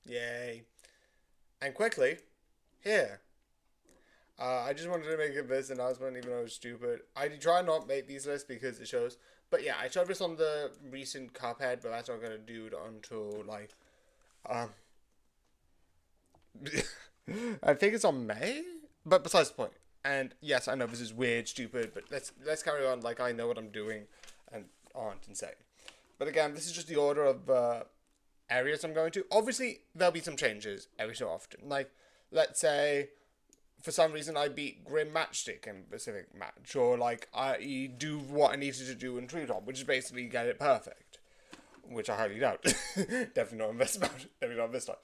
Yay. And quickly, here. I just wanted to make this announcement even though it was stupid. I try not make these lists because it shows. But yeah, I showed this on the recent Cuphead, but that's not going to do it until, like, um, I think it's on May? But besides the point. And yes, I know this is weird, stupid, but let's carry on like I know what I'm doing and aren't insane. But again, this is just the order of areas I'm going to. Obviously, there'll be some changes every so often. Like, let's say for some reason I beat Grim Matchstick in Pacific Match, or like I do what I needed to do in Treetop, which is basically get it perfect, which I highly doubt. Definitely not in this amount. Definitely not this time.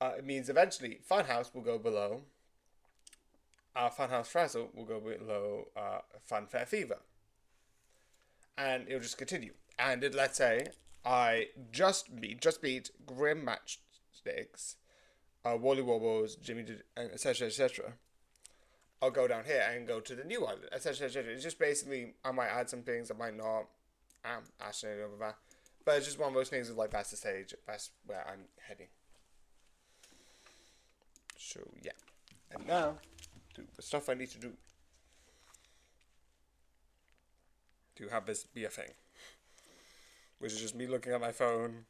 It means eventually Funhouse will go below. Funhouse Frazzle will go below Funfair Fever, and it'll just continue. And let's say I just beat Grim Matchsticks, Wally Wobbles, Jimmy, etc. etc. I'll go down here and go to the new island, etc. etc. It's just basically I might add some things, I might not. Actually over that, but it's just one of those things of like that's the stage, that's where I'm heading. So yeah, and now do the stuff I need to do to have this be a thing, which is just me looking at my phone.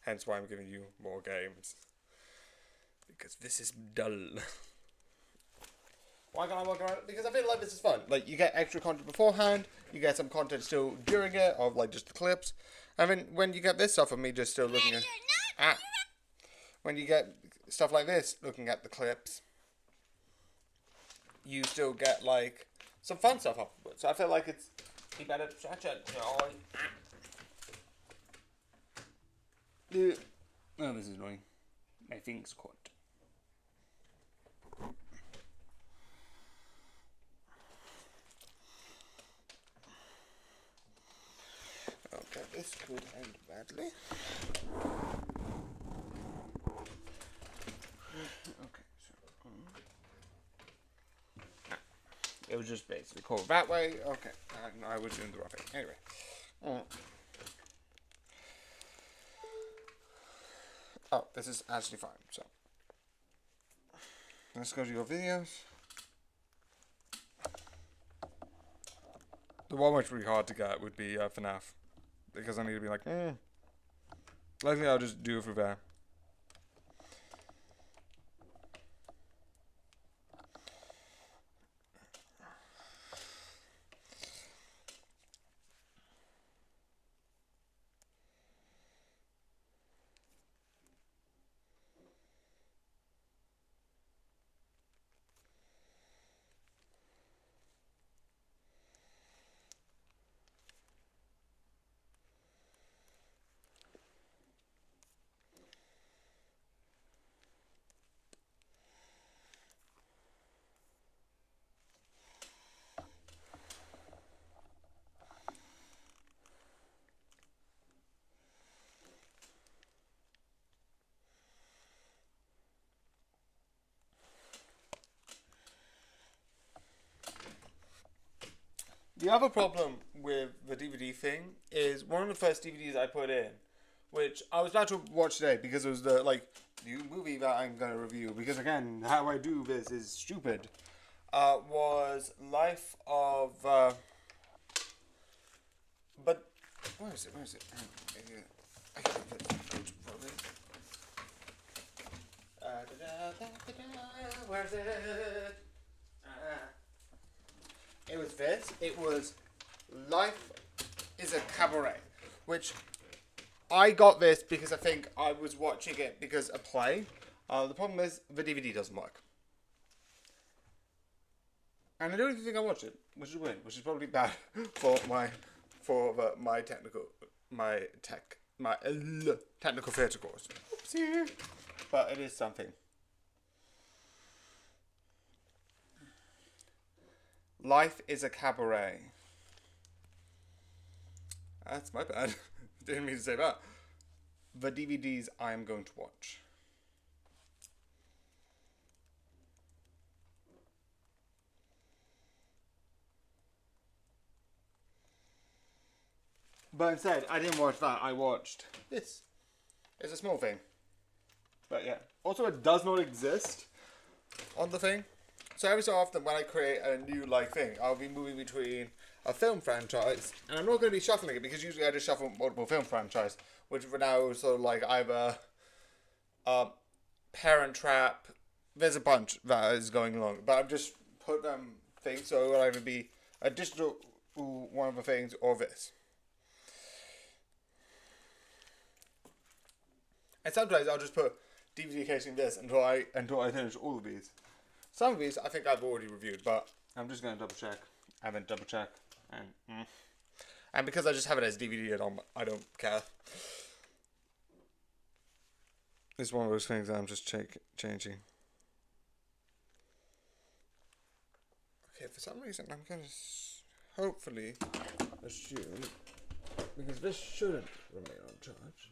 Hence why I'm giving you more games because this is dull. Why can't I walk around? Because I feel like this is fun. Like, you get extra content beforehand, you get some content still during it, of like just the clips. I mean, when you get this stuff of me just still looking at. Ah! When you get stuff like this, looking at the clips, you still get like some fun stuff afterwards. So I feel like it's. You better stretch it. Oh, this is annoying. My thing's caught. Okay, this could end badly. Okay, so. It was just basically called that way. Okay, no, I was doing the wrong thing. Anyway. Oh, this is actually fine. So, let's go to your videos. The one which would be hard to get would be FNAF. Because I need to be like, likely I'll just do it through there. The other problem with the DVD thing is one of the first DVDs I put in, which I was about to watch today because it was the like new movie that I'm gonna review. Because again, how I do this is stupid. Was Life of. But where is it? Where is it? I can't probably. Where's it? It was this. It was Life is a Cabaret, which I got this because I think I was watching it because a play. The problem is the DVD doesn't work, and I don't even think I watched it, which is weird, which is probably bad for my technical my technical theatre course. Oopsie, but it is something. Life is a Cabaret. That's my bad. Didn't mean to say that. The DVDs I am going to watch. But instead, I didn't watch that. I watched this. It's a small thing. But yeah. Also, it does not exist on the thing. So every so often when I create a new like thing, I'll be moving between a film franchise, and I'm not going to be shuffling it because usually I just shuffle multiple film franchise, which for now is sort of like either Parent Trap. There's a bunch that is going along, but I've just put them things, so it will either be a digital one of the things or this. And sometimes I'll just put DVD casing this until I finish all of these. Some of these I think I've already reviewed, but I'm just going to double check and then double check and because I just have it as DVD, I don't care. It's one of those things that I'm just changing. Okay, for some reason I'm going to hopefully assume, because this shouldn't remain on charge,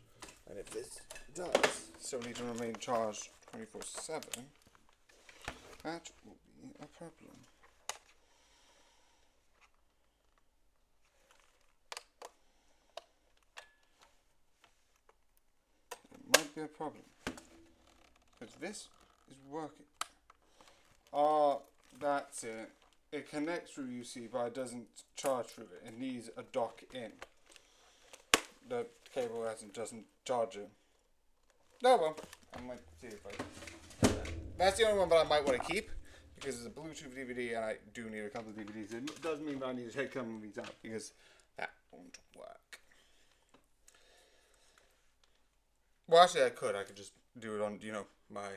and if this does still need to remain charged 24/7, that will be a problem. It might be a problem. Because this is working. That's it. It connects through UC, but it doesn't charge through it. It needs a dock in. The cable doesn't charge it. Oh well. I might see if I... That's the only one that I might want to keep, because it's a Bluetooth DVD and I do need a couple of DVDs. It does mean that I need to take some of these out, because that won't work. Well, actually I could just do it on, my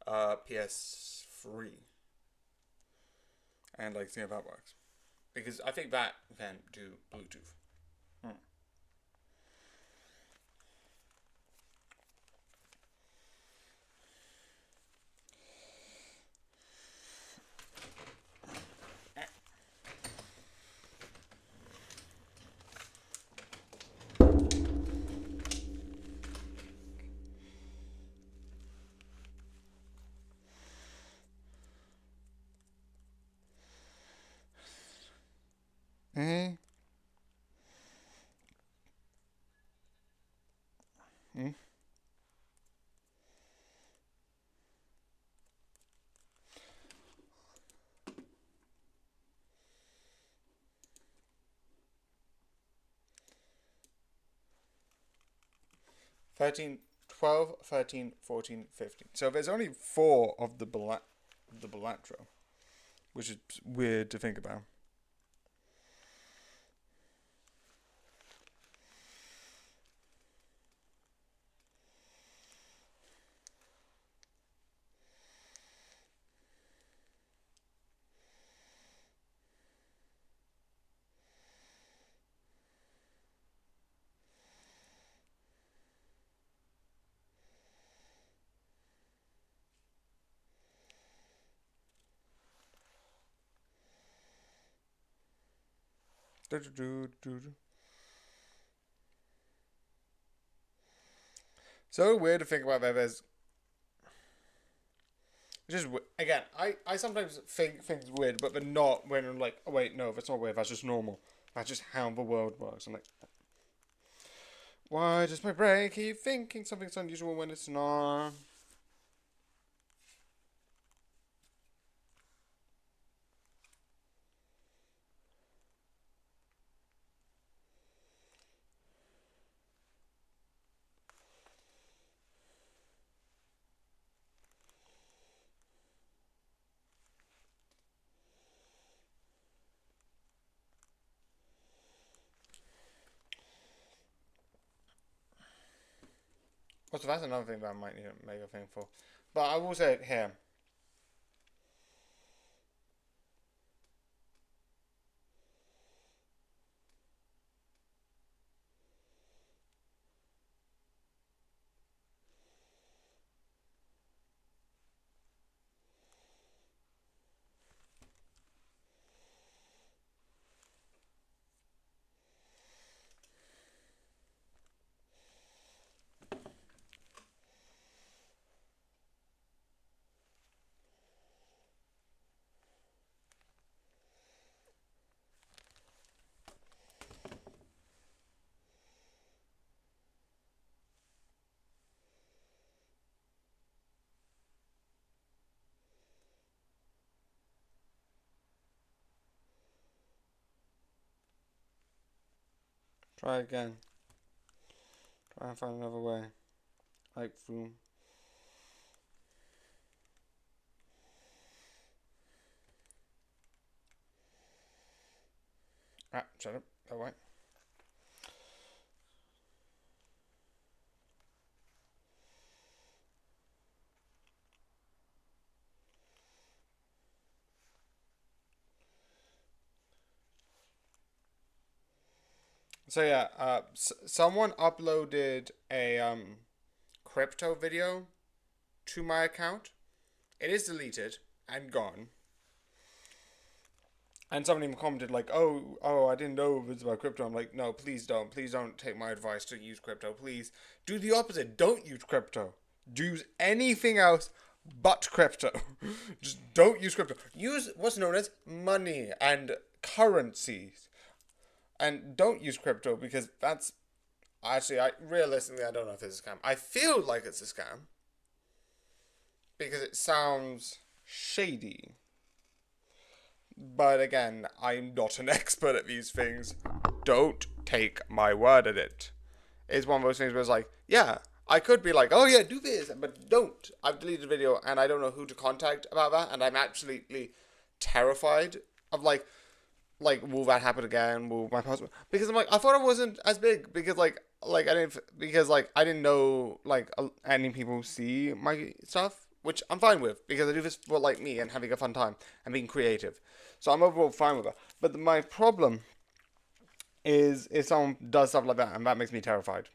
PS3. And see how that works. Because I think that can do Bluetooth. Eh? Hmm? Thirteen, 12, 13, 14, 15. So there's only 4 of the Balatro, which is weird to think about. So weird to think about that. There's just again, I sometimes think things weird, but they're not. When I'm like, oh wait, no, that's not weird. That's just normal. That's just how the world works. I'm like, why does my brain keep thinking something's unusual when it's not? Also, that's another thing that I might need to make a thing for. But I will say it here. Try again. Try and find another way. Like through. Ah, shut up. That way. So yeah, someone uploaded a crypto video to my account. It is deleted and gone. And someone even commented like, "Oh, I didn't know it was about crypto." I'm like, "No, please don't take my advice to use crypto. Please do the opposite. Don't use crypto. Use anything else but crypto. Just don't use crypto. Use what's known as money and currencies, and don't use crypto because that's actually, I realistically I don't know if it's a scam. I feel like it's a scam because it sounds shady." But again, I'm not an expert at these things. Don't take my word at it. It's one of those things where it's like, yeah, I could be like, oh yeah, do this, but don't. I've deleted the video and I don't know who to contact about that, and I'm absolutely terrified of will that happen again? Will my password? Because I'm like, I thought it wasn't as big because I didn't know any people see my stuff, which I'm fine with because I do this for like me and having a fun time and being creative. So I'm overall fine with it. But my problem is if someone does stuff like that, and that makes me terrified.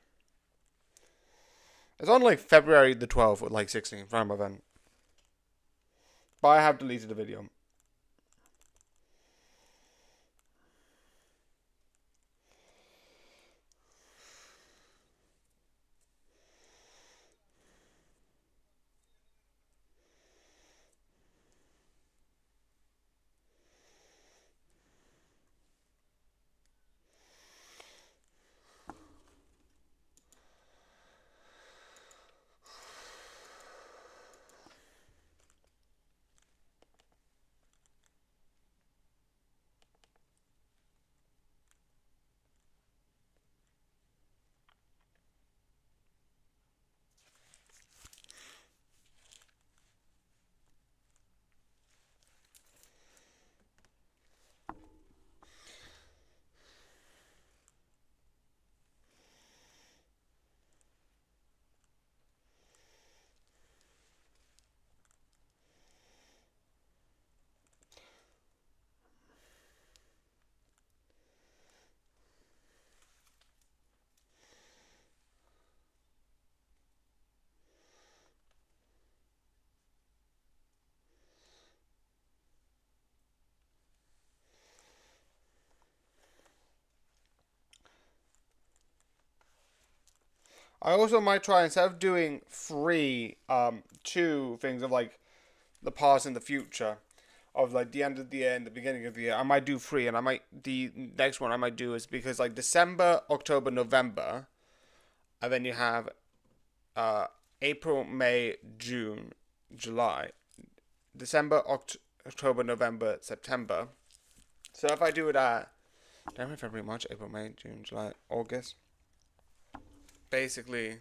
It's on like February the 12th or like 16th, around my event. But I have deleted the video. I also might try, instead of doing three, two things of like the past and the future, of like the end of the year and the beginning of the year. I might do three, and the next one I might do is because like December, October, November, and then you have April, May, June, July, December, October, November, September. So if I do it at January, February, March, April, May, June, July, August, basically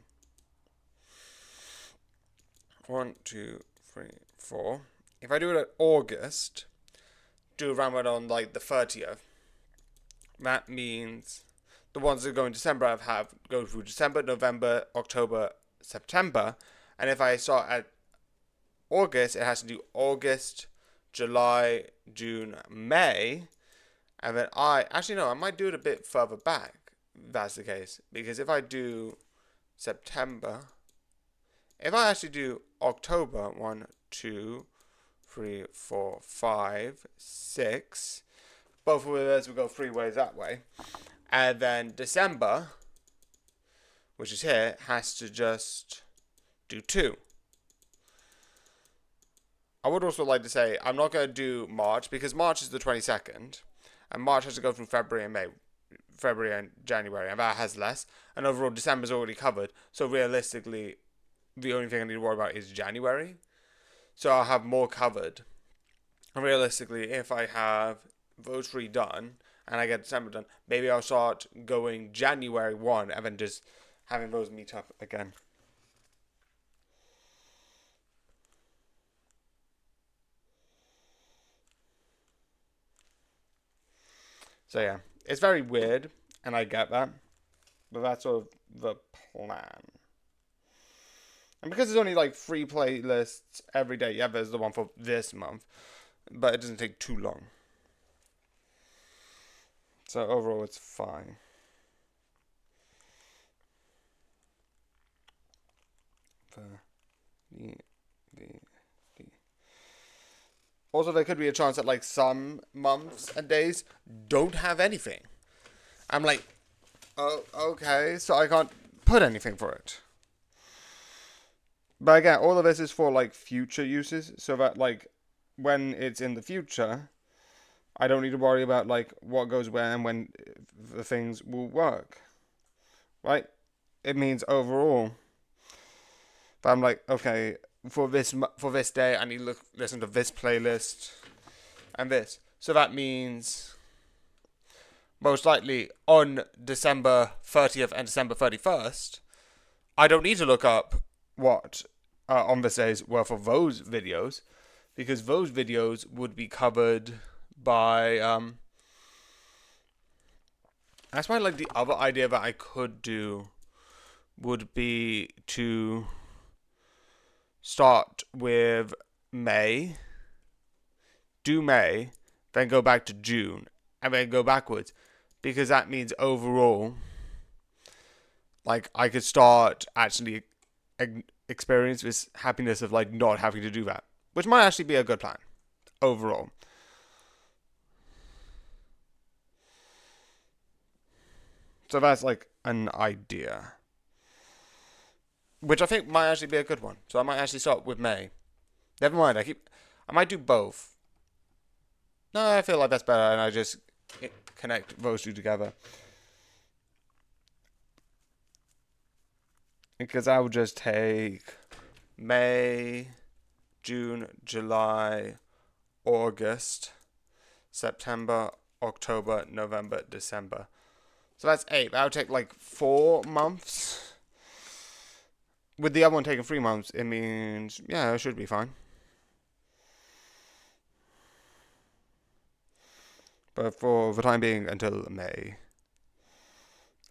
1, 2, 3, 4. If I do it at August, do a round on like the 30th. That means the ones that go in December have go through December, November, October, September, and if I start at August, it has to do August, July, June, May, and then I might do it a bit further back. If that's the case, because if I do September, if I actually do October, 1, 2, 3, 4, 5, 6, both of those will go 3 ways that way. And then December, which is here, has to just do 2. I would also like to say I'm not going to do March because March is the 22nd, and March has to go through February and January, and that has less. And overall, December's already covered. So realistically, the only thing I need to worry about is January. So I'll have more covered. And realistically, if I have those 3 done, and I get December done, maybe I'll start going January 1 and then just having those meet up again. So yeah, it's very weird, and I get that, but that's sort of the plan. And because there's only like 3 playlists every day, yeah, there's the one for this month, but it doesn't take too long. So overall, it's fine. Also, there could be a chance that like some months and days don't have anything. I'm like, oh, okay, so I can't put anything for it. But again, all of this is for like future uses, so that like when it's in the future, I don't need to worry about like what goes where and when the things will work. Right? It means overall. But I'm like, okay, for this day, I need to listen to this playlist and this. So that means most likely on December 30th and December 31st, I don't need to look up what on this days were for those videos, because those videos would be covered by that's why like the other idea that I could do would be to start with May, do May, then go back to June, and then go backwards, because that means overall, like I could start actually experience this happiness of like not having to do that, which might actually be a good plan overall. So that's like an idea, which I think might actually be a good one. So I might actually start with May. Never mind. I might do both. No, I feel like that's better, and I just connect those two together. Because I would just take May, June, July, August, September, October, November, December. So that's 8. That would take like 4 months. With the other one taking 3 months, it means, yeah, it should be fine. But for the time being, until May,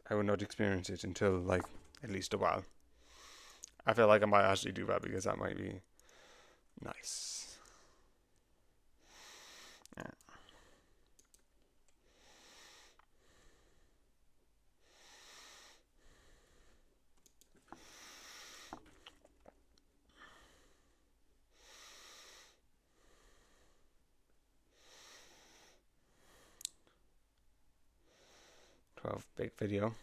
I will not experience it until like at least a while. I feel like I might actually do that because that might be nice. Yeah. Big video.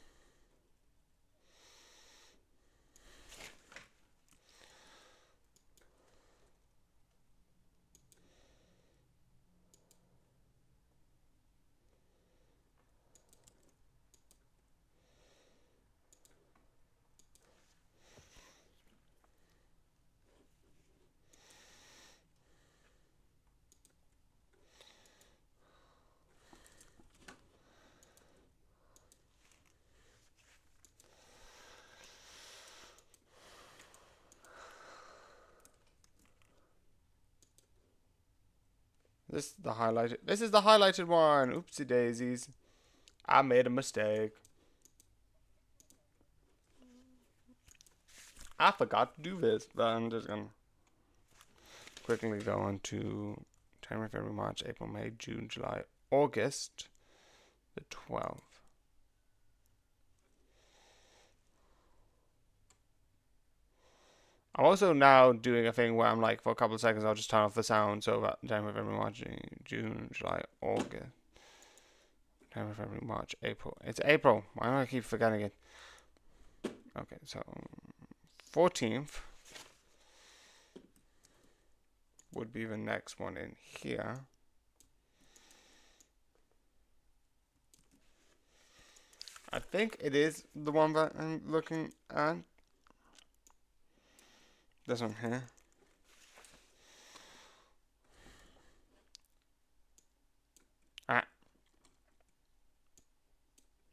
This is the highlighted. This is the highlighted one. Oopsie daisies. I made a mistake. I forgot to do this, but I'm just gonna quickly go on to January, February, March, April, May, June, July, August, the 12th. I'm also now doing a thing where I'm like, for a couple of seconds, I'll just turn off the sound. So that January, February, March, June, July, August. January, February, March, April. It's April. Why do I keep forgetting it? Okay, so 14th would be the next one in here. I think it is the one that I'm looking at. This one here. Ah.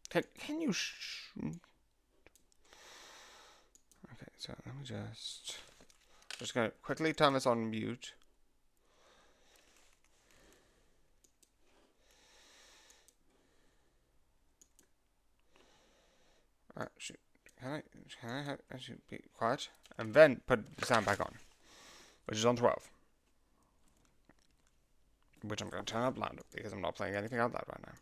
Can you Okay, so let me just gonna quickly turn this on mute. Shoot. Can I actually be quiet? And then put the sound back on, which is on 12. Which I'm going to turn up loud because I'm not playing anything out loud right now.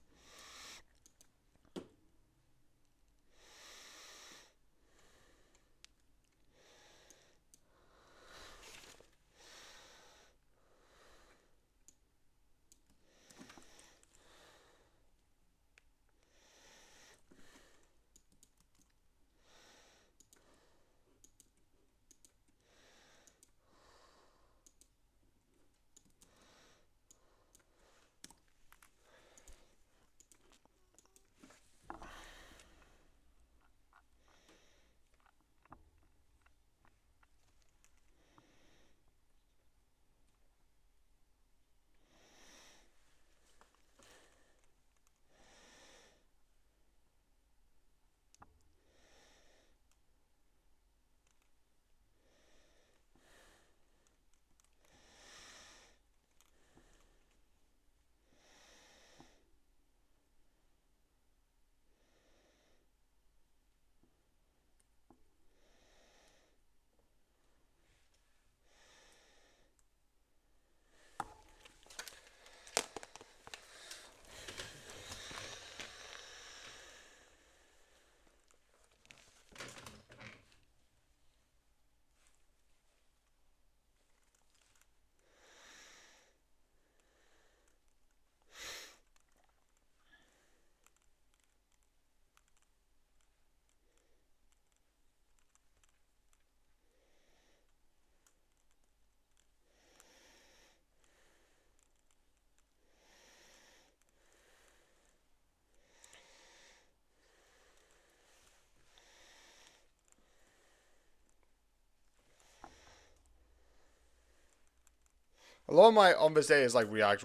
A lot of my on this day is like react.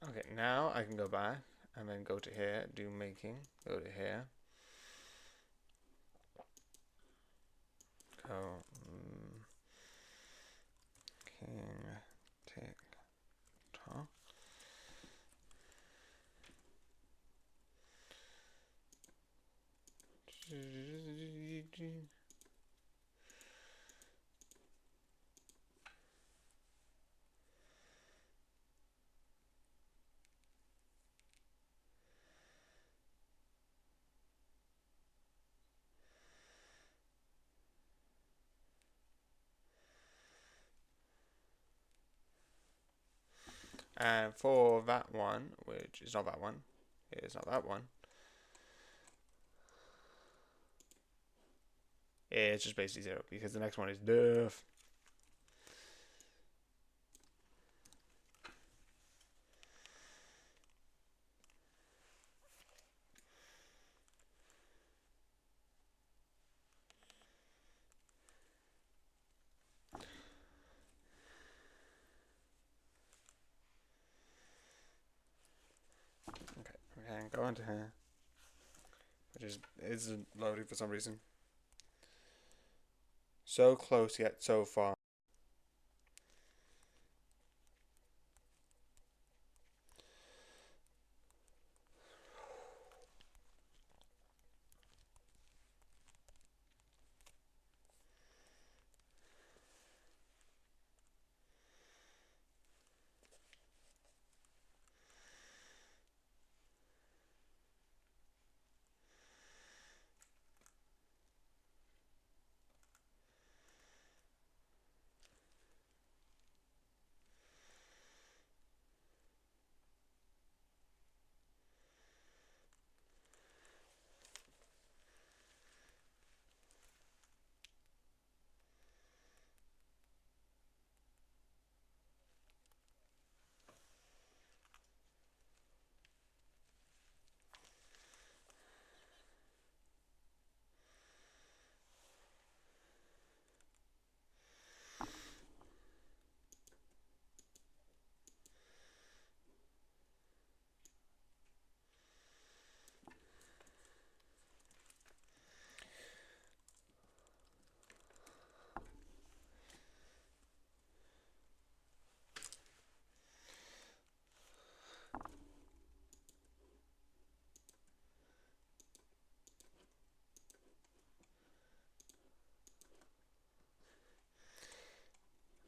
Okay, now I can go back and then go to here, do making, go to here, go king tick tock. And for that one, which is not that one, it's not that one, it's just basically 0 because the next one is def. go into here. Which isn't loading for some reason. So close yet so far.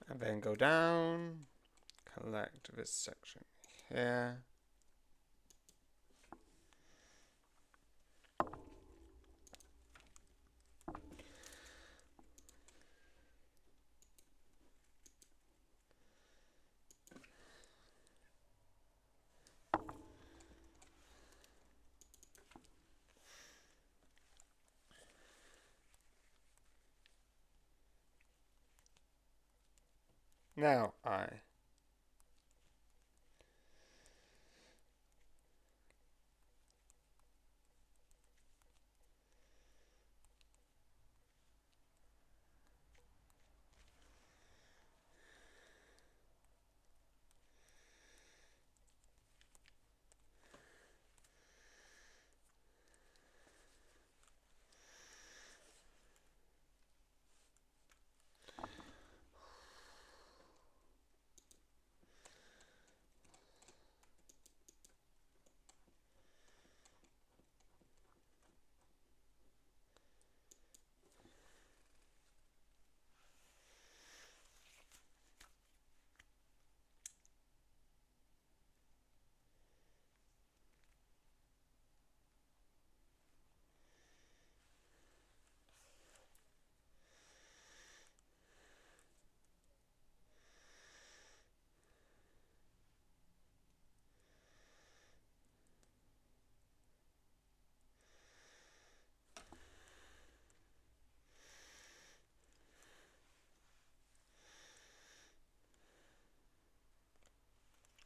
And then go down, collect this section here. Now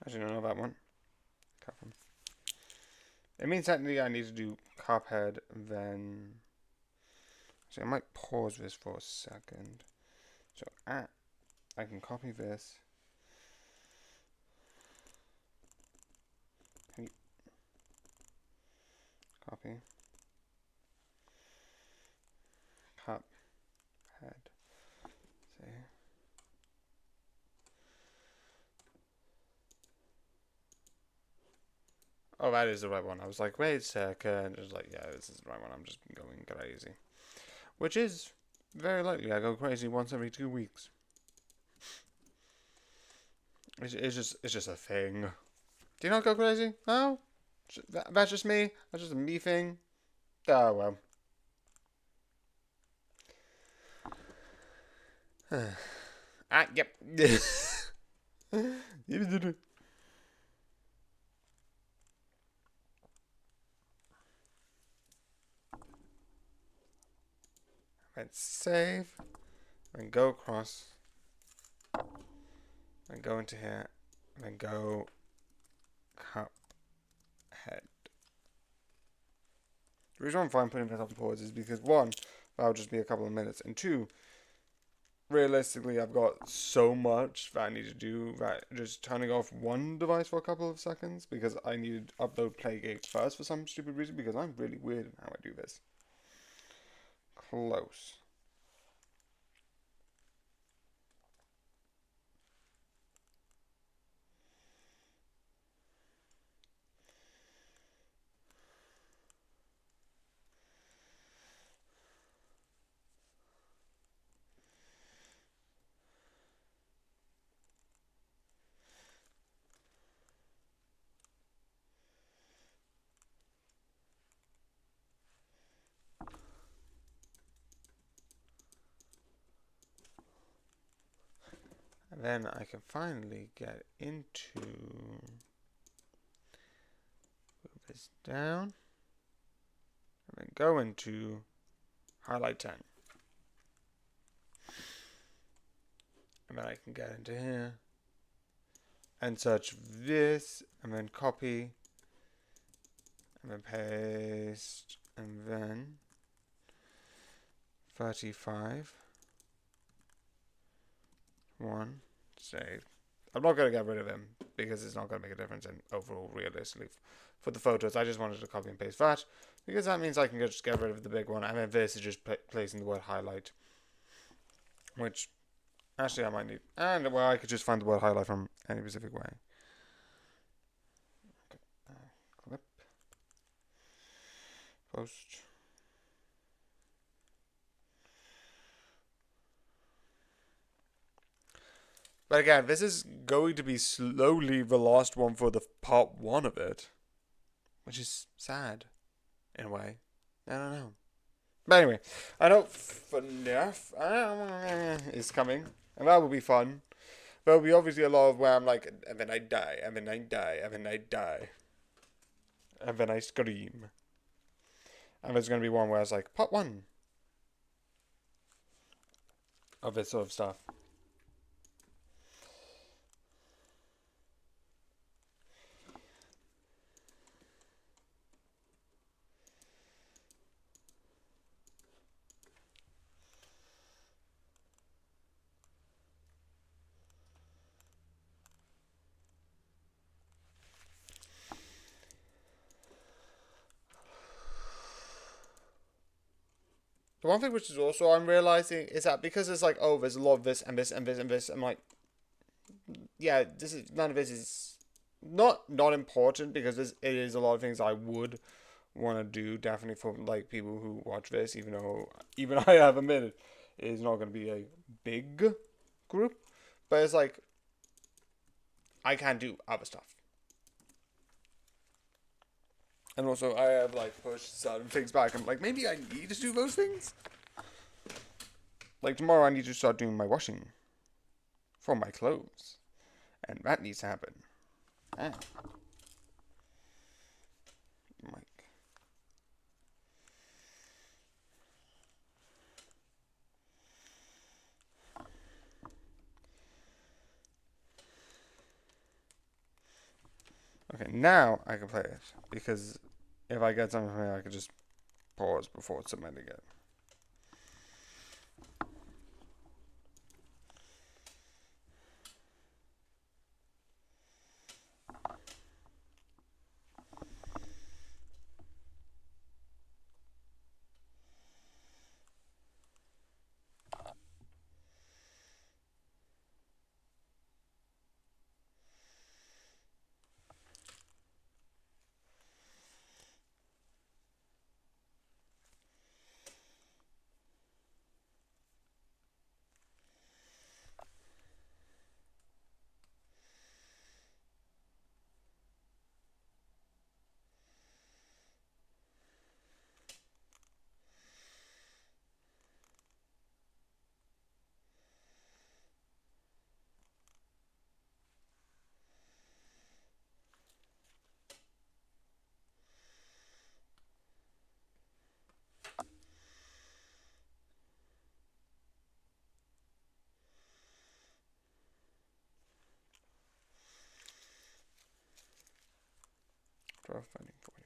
actually don't know that one. It means technically I need to do Cuphead, then. So I might pause this for a second. So I can copy this. Copy. Cuphead. See. Oh, that is the right one. I was like, wait a second. It was like, yeah, this is the right one. I'm just going crazy. Which is very likely. I go crazy once every 2 weeks. It's just a thing. Do you not go crazy? No? That's just me? That's just a me thing? Oh, well. Yep. Let's save. And go across. And go into here. And then go Cuphead. The reason I'm fine putting this on pause is because one, that'll just be a couple of minutes, and two, realistically, I've got so much that I need to do that just turning off one device for a couple of seconds because I need to upload Playgate first for some stupid reason because I'm really weird in how I do this. Close. And then I can finally get into move this down and then go into highlight 10. And then I can get into here and search this and then copy and then paste and then 35 1 save. I'm not going to get rid of him because it's not going to make a difference in overall realistically for the photos. I just wanted to copy and paste that because that means I can just get rid of the big one and then this is just placing the word highlight, which actually I might need, and well, I could just find the word highlight from any specific way. Okay. Clip post. But again, this is going to be slowly the last one for the part 1 of it, which is sad in a way. I don't know. But anyway, I know FNAF is coming, and that will be fun. There will be obviously a lot of where I'm like, and then I die, and then I die, and then I die, and then I scream. And there's going to be one where it's like, part 1 of this sort of stuff. The one thing which is also I'm realizing is that because it's like, oh, there's a lot of this and this and this and this, I'm like, yeah, this is none of this is not important because it is a lot of things I would want to do definitely for like people who watch this, even though even I have admitted it is not going to be a big group, but it's like I can do other stuff. And also, I have like pushed certain things back. I'm like, maybe I need to do those things. Like tomorrow, I need to start doing my washing for my clothes, and that needs to happen. Ah. Mike. Okay, now I can play it because if I get something from here, I can just pause before submitting it. Finding 40.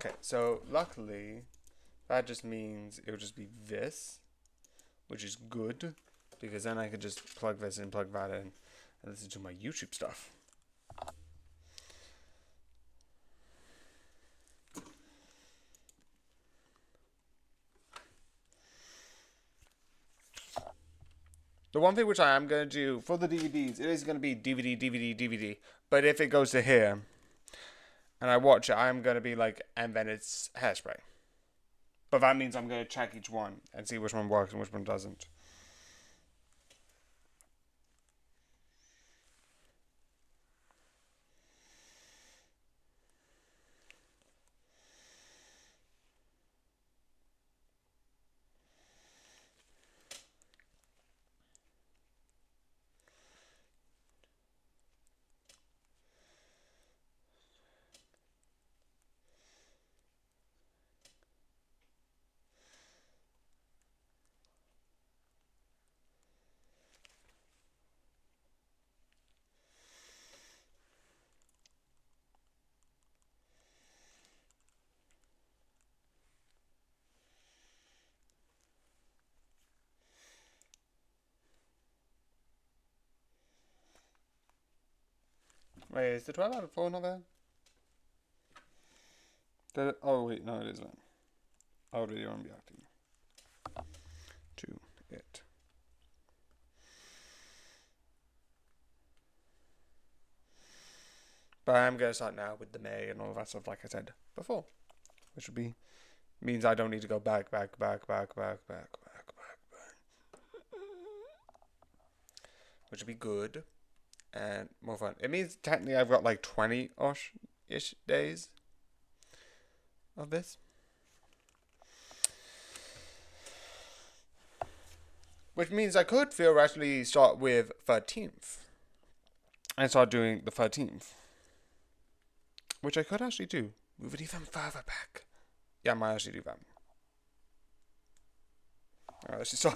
Okay, so luckily, that just means it would just be this, which is good, because then I could just plug this in, plug that in, and listen to my YouTube stuff. The one thing which I am going to do for the DVDs, it is going to be DVD, DVD, DVD. But if it goes to here, and I watch it, I'm going to be like, and then it's Hairspray. But that means I'm going to check each one and see which one works and which one doesn't. Wait, is the 12 out of 4 not there? Oh, wait, no, it isn't. Audio and reacting to it. But I'm going to start now with the May and all that stuff, like I said before. Which would be, means I don't need to go back. Which would be good and more fun. It means technically I've got like 20-ish days of this. Which means I could theoretically start with 13th. And start doing the 13th. Which I could actually do. Move it even further back. Yeah, I might actually do that. Alright, so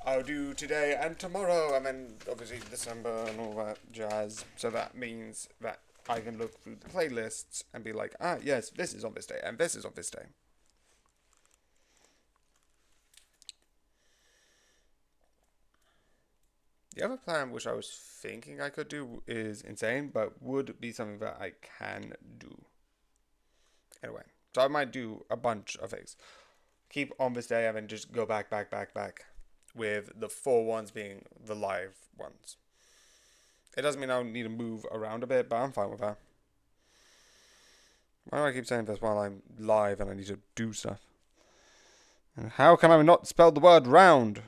I'll do today and tomorrow, and then obviously December and all that jazz. So that means that I can look through the playlists and be like, ah, yes, this is on this day, and this is on this day. The other plan, which I was thinking I could do, is insane, but would be something that I can do. Anyway, so I might do a bunch of things. Keep on this day and then just go back. With the 4 ones being the live ones. It doesn't mean I don't need to move around a bit, but I'm fine with that. Why do I keep saying this while I'm live and I need to do stuff? And how can I not spell the word round?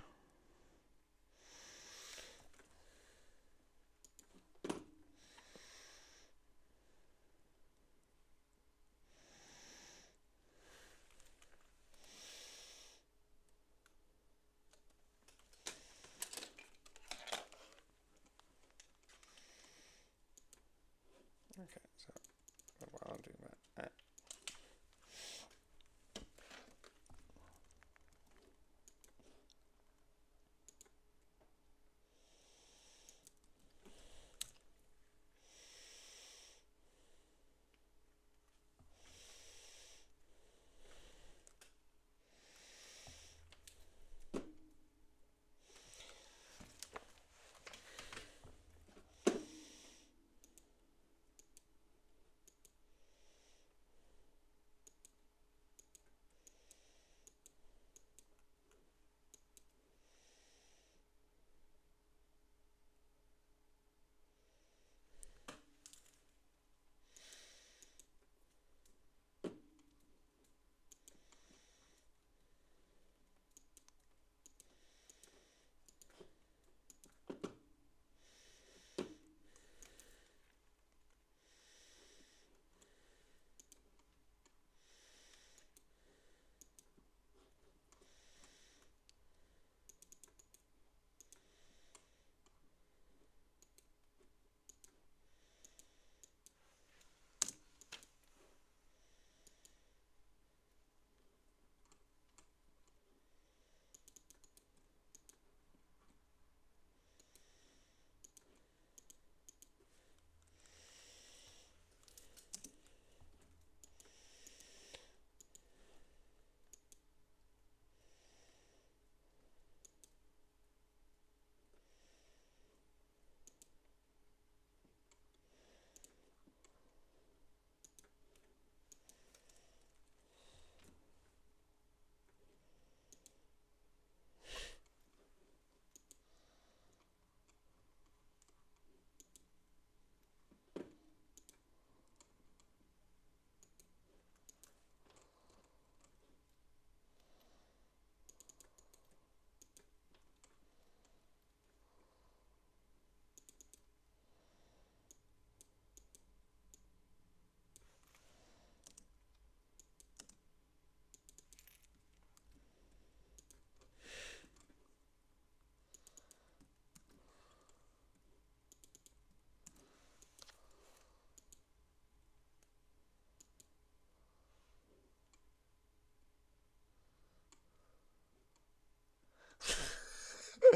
Okay, so while I'm doing that.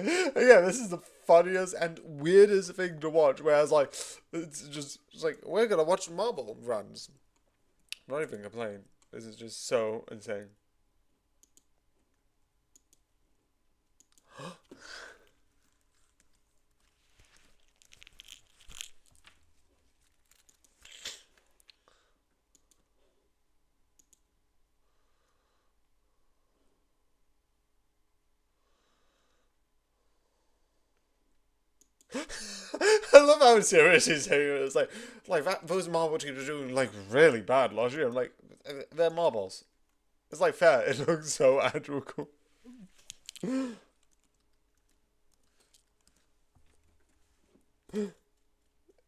Yeah, this is the funniest and weirdest thing to watch. Whereas, like, it's like we're gonna watch marble runs. Not even complain. This is just so insane. I love how serious he's saying it. It's like that. Those marble teams are doing like really bad last year. I'm like, they're marbles. It's like fair. It looks so actual cool.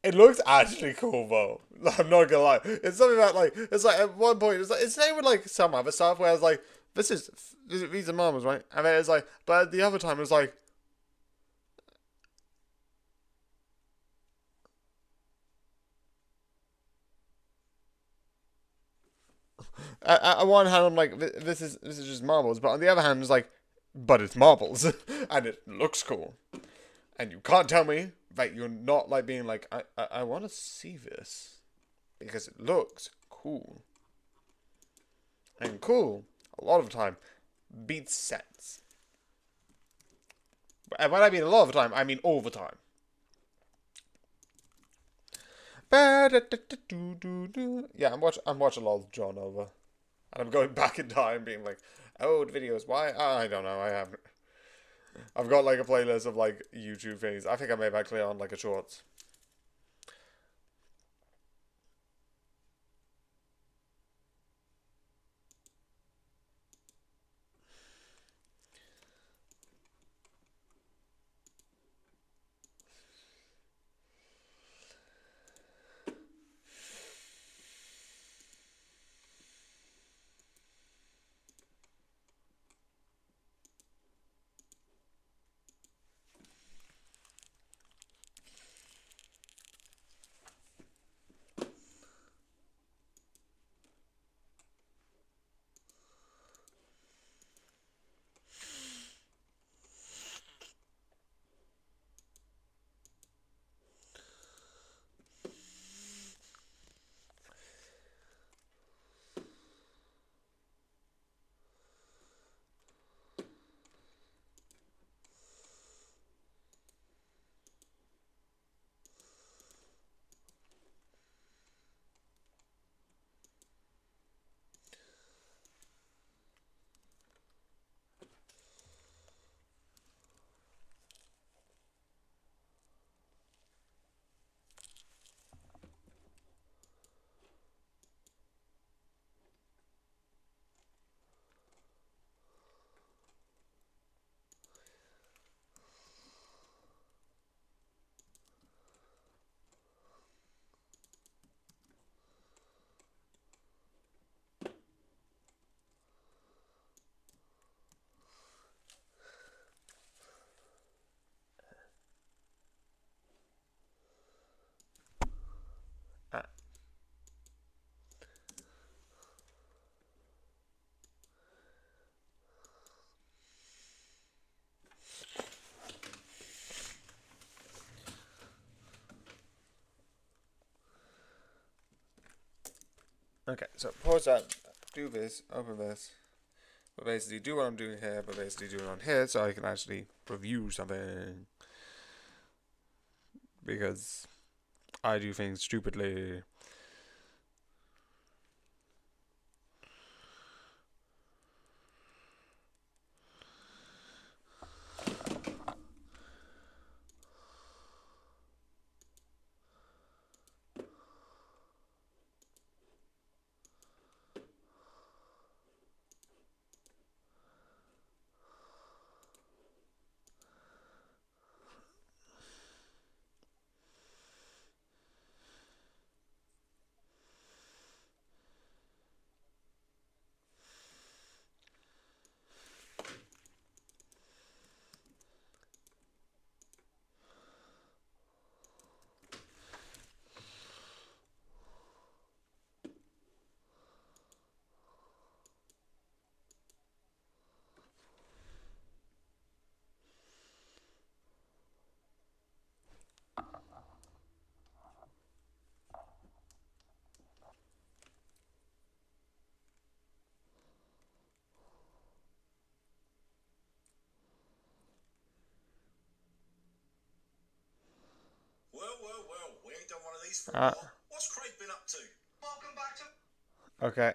It looks actually cool though. I'm not gonna lie. It's something that like it's like at one point it's same with like some other stuff where it's like these are marbles, right? And then it's like but at the other time it's like at one hand I'm like this is just marbles, but on the other hand it's like but it's marbles and it looks cool. And you can't tell me that you're not like being like I want to see this because it looks cool. And cool a lot of the time beats sense. And when I mean a lot of the time, I mean all the time. Yeah, I'm watching a lot of John Over. And I'm going back in time being like, old videos, why? I don't know, I haven't. I've got like a playlist of like YouTube things. I think I may have actually on like a shorts. Uh, okay, so pause that, do this, open this, but basically do what I'm doing here, but basically do it on here so I can actually review something. Because I do things stupidly. Ah. Okay.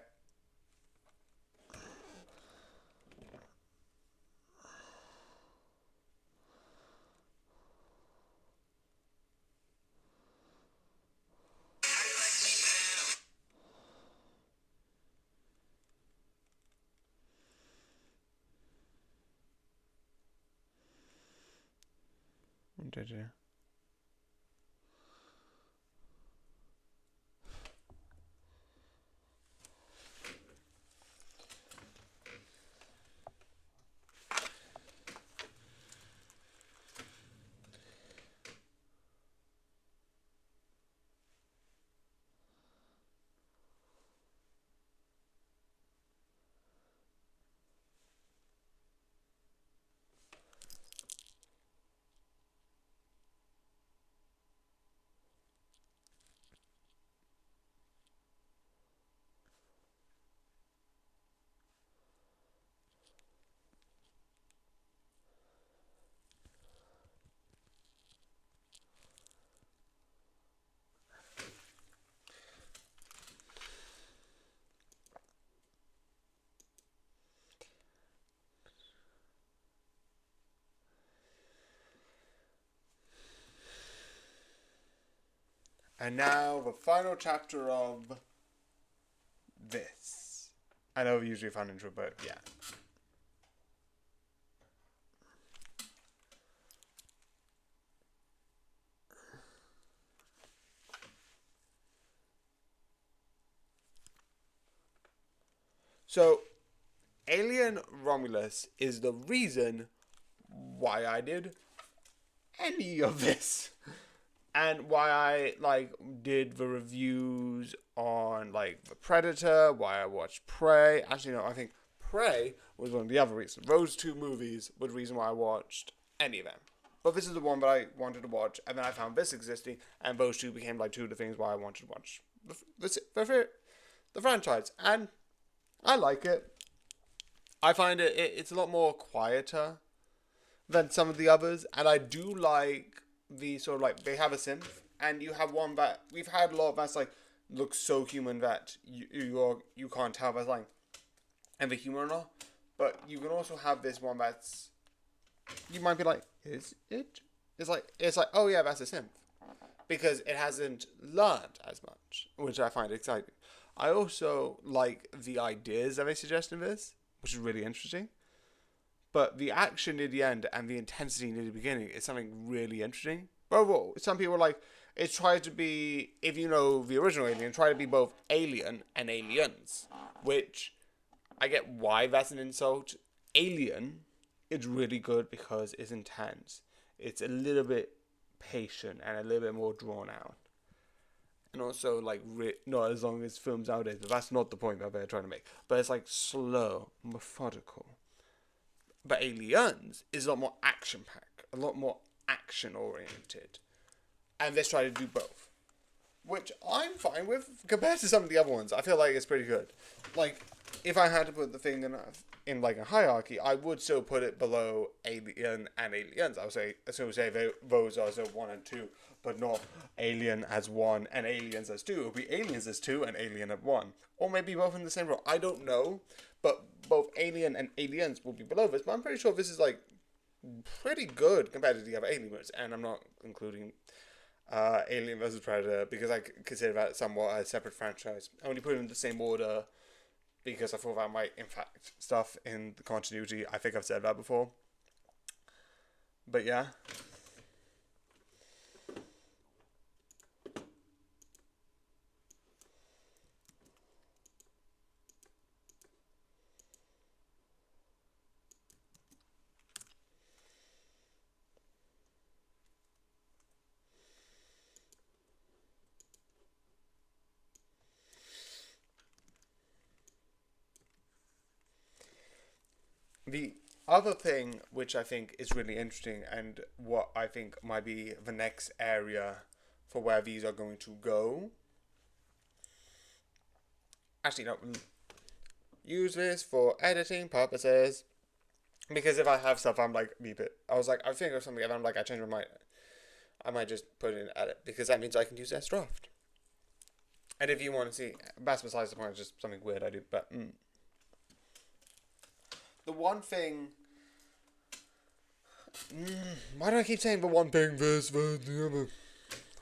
Did you? And now the final chapter of this. I know we usually found intro, but yeah. So, Alien Romulus is the reason why I did any of this. And why I did the reviews on the Predator, why I watched Prey. Actually no, I think Prey was one of the other reasons. Those two movies were the reason why I watched any of them. But this is the one that I wanted to watch, and then I found this existing, and those two became two of the things why I wanted to watch the franchise. And I like it. I find it's a lot more quieter than some of the others, and I do like the sort of they have a synth, and you have one that we've had a lot that's looks so human that you can't tell if it's and the human or not. But you can also have this one that's you might be is it? It's like oh yeah, that's a synth because it hasn't learned as much, which I find exciting. I also like the ideas that they suggest in this, which is really interesting. But the action near the end and the intensity near the beginning is something really interesting. Well, some people it's tried to be, if you know the original Alien, try to be both alien and aliens, which I get why that's an insult. Alien is really good because it's intense. It's a little bit patient and a little bit more drawn out. And also, not as long as films nowadays, but that's not the point that they're trying to make. But it's slow, methodical. But Aliens is a lot more action packed, a lot more action oriented. And this try to do both. Which I'm fine with compared to some of the other ones. I feel like it's pretty good. If I had to put the thing in a hierarchy, I would still put it below Alien and Aliens. I would say those are 1 and 2, but not Alien as 1 and Aliens as 2. It would be Aliens as 2 and Alien as 1. Or maybe both in the same row. I don't know. But both Alien and Aliens will be below this. But I'm pretty sure this is pretty good compared to the other Alien movies. And I'm not including Alien vs Predator because I consider that somewhat a separate franchise. I only put them in the same order because I thought that might impact stuff in the continuity. I think I've said that before. But yeah. The other thing which I think is really interesting and what I think might be the next area for where these are going to go. Actually, no. Use this for editing purposes. Because if I have stuff, I'm beep it. I was I think of something and I'm I changed my mind. I might just put in edit, because that means I can use sdraft. And if you want to see, that's besides the point, it's just something weird I do, but the one thing, why do I keep saying the one thing, this, the other?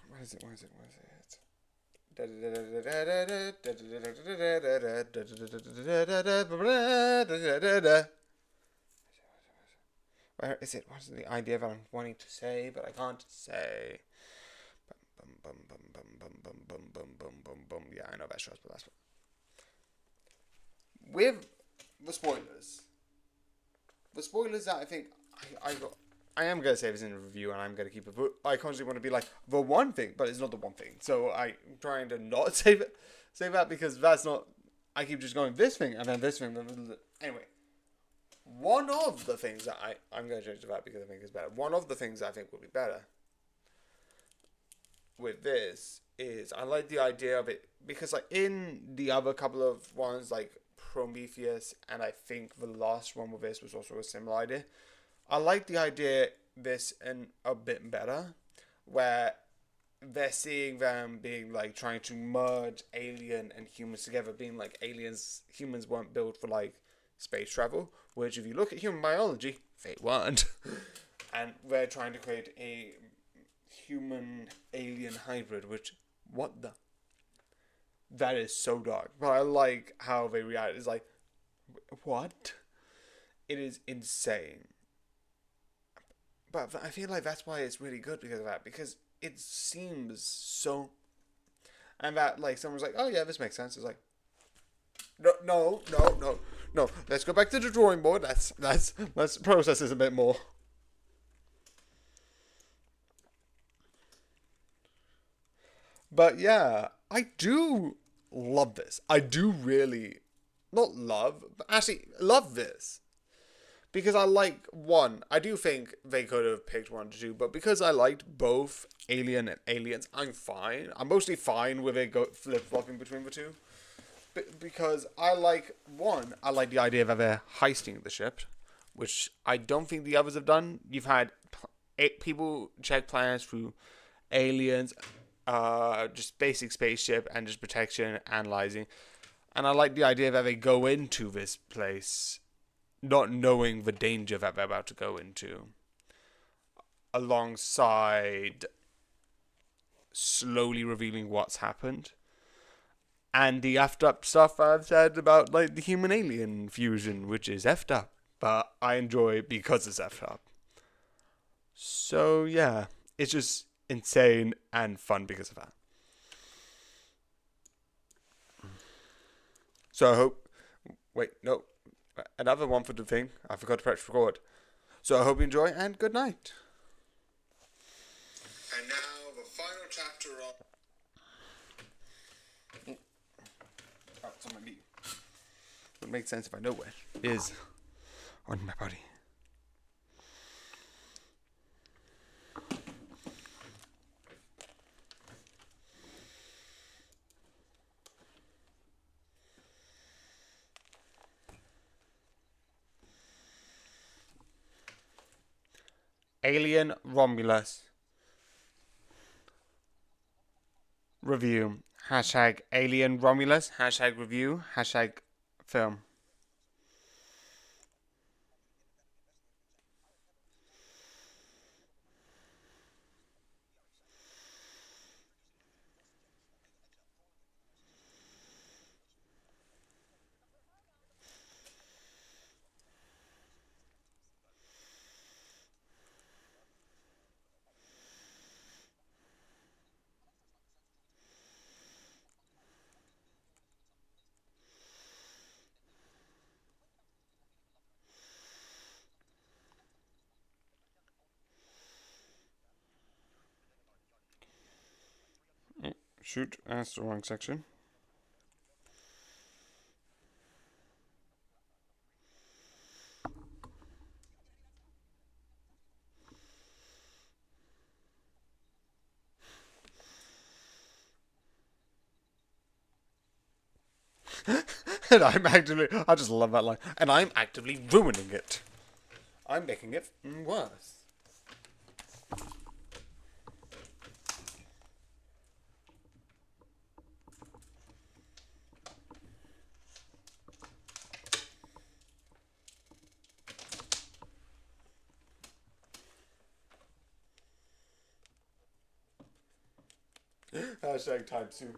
What is it? Where is it? What is the idea that I'm wanting to say, but I can't say? Yeah, I know that's just, but that's with the spoilers. The spoilers that I think I am gonna say this in a review, and I'm gonna keep it. But I constantly want to be like the one thing, but it's not the one thing. So I'm trying to not say that, because that's not. I keep just going this thing and then this thing. Anyway, one of the things that I'm gonna change to that because I think it's better. One of the things I think will be better with this is I like the idea of it, because like in the other couple of ones like Prometheus, and I think the last one with this was also a similar idea. I like the idea this and a bit better, where they're seeing them being like trying to merge alien and humans together, being like humans weren't built for like space travel, which if you look at human biology, they weren't. And they're trying to create a human alien hybrid, which, what the? That is so dark. But I like how they react. It's like, what? It is insane. But I feel like that's why it's really good because of that. Because it seems so... And that, like, someone's like, oh yeah, this makes sense. It's like, no. Let's go back to the drawing board. Let's process this a bit more. But yeah, I do love this. I do really, not love, but actually love this. Because I like one. I do think they could have picked one to two, but because I liked both Alien and Aliens, I'm fine. I'm mostly fine with it flip-flopping between the two. Because I like the idea that they're heisting the ship, which I don't think the others have done. You've had 8 people check plans through Aliens, just basic spaceship and just protection, analyzing. And I like the idea that they go into this place not knowing the danger that they're about to go into, alongside slowly revealing what's happened. And the effed up stuff I've said about like the human alien fusion, which is effed up, but I enjoy it because it's effed up. So yeah, it's just insane and fun because of that. So I hope... Wait, no. Another one for the thing. I forgot to press record. So I hope you enjoy, and good night. And now the final chapter of... Oh, it's on my knee. It would make sense if I know where it is on my body. Alien Romulus review. Hashtag Alien Romulus. Hashtag review. Hashtag film. Shoot, that's the wrong section. And I just love that line. And I'm actively ruining it. I'm making it worse. Hashtag type soup.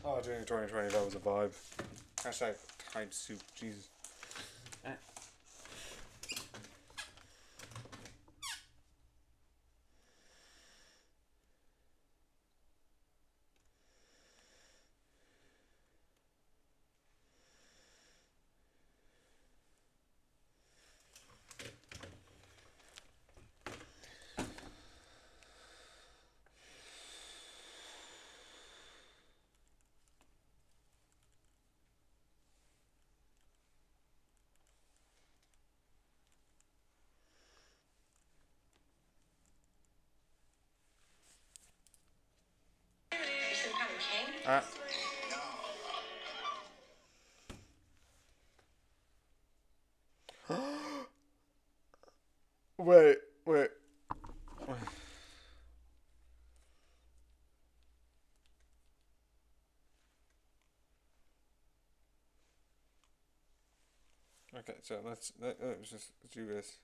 Oh, January 2020, that was a vibe. Hashtag type soup. Jesus. Uh, wait, wait. Okay, so let's just do this.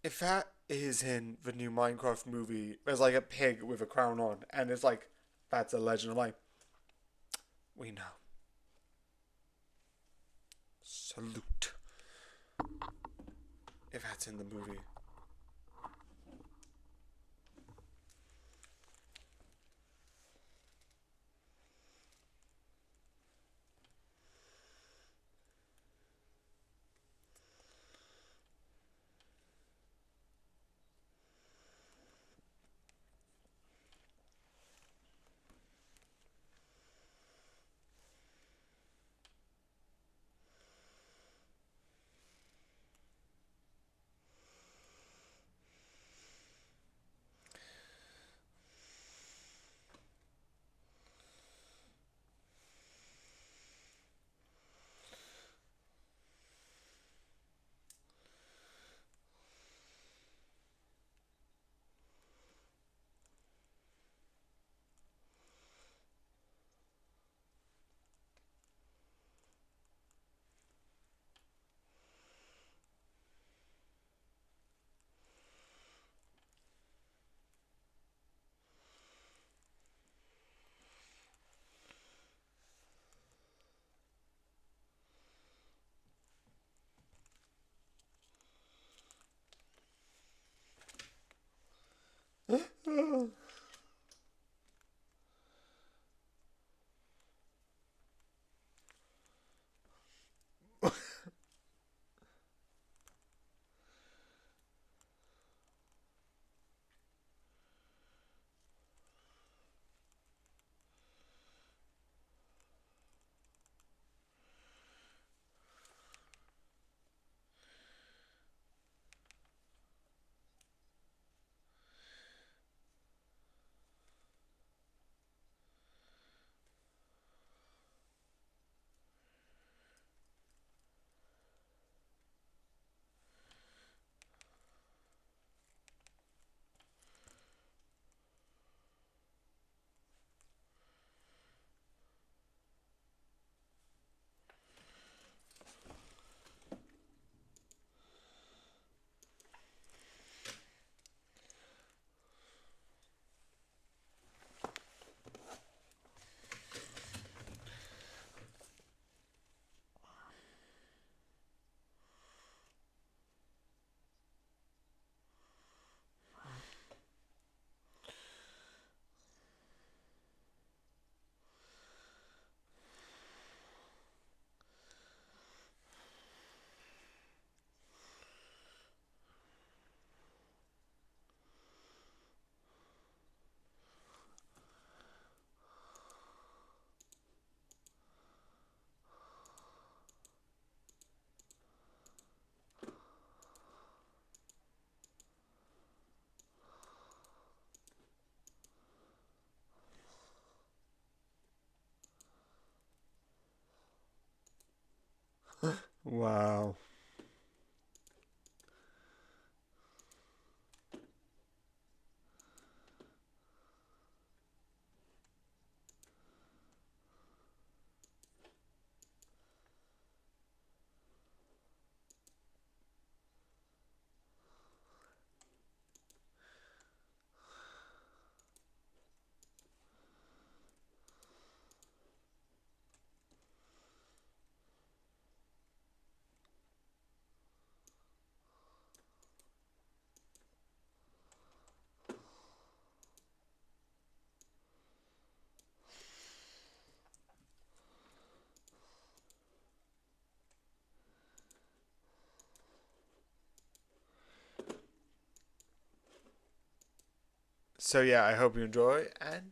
If that is in the new Minecraft movie, there's like a pig with a crown on, and it's like, that's a legend. I'm like, we know. Salute. If that's in the movie. Wow. So yeah, I hope you enjoy and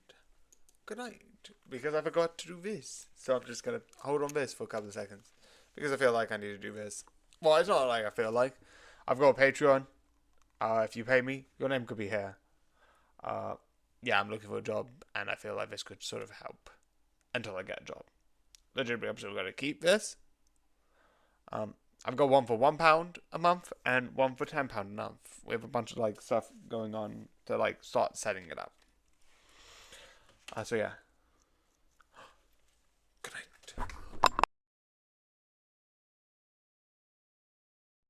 good night. Because I forgot to do this. So I'm just gonna hold on this for a couple of seconds. Because I feel like I need to do this. Well, it's not like I feel like. I've got a Patreon. If you pay me, your name could be here. Uh, yeah, I'm looking for a job, and I feel like this could sort of help until I get a job. Legitimately, I'm still going to keep this. I've got one for £1 a month and one for £10 a month. We have a bunch of like stuff going on to like start setting it up. So yeah,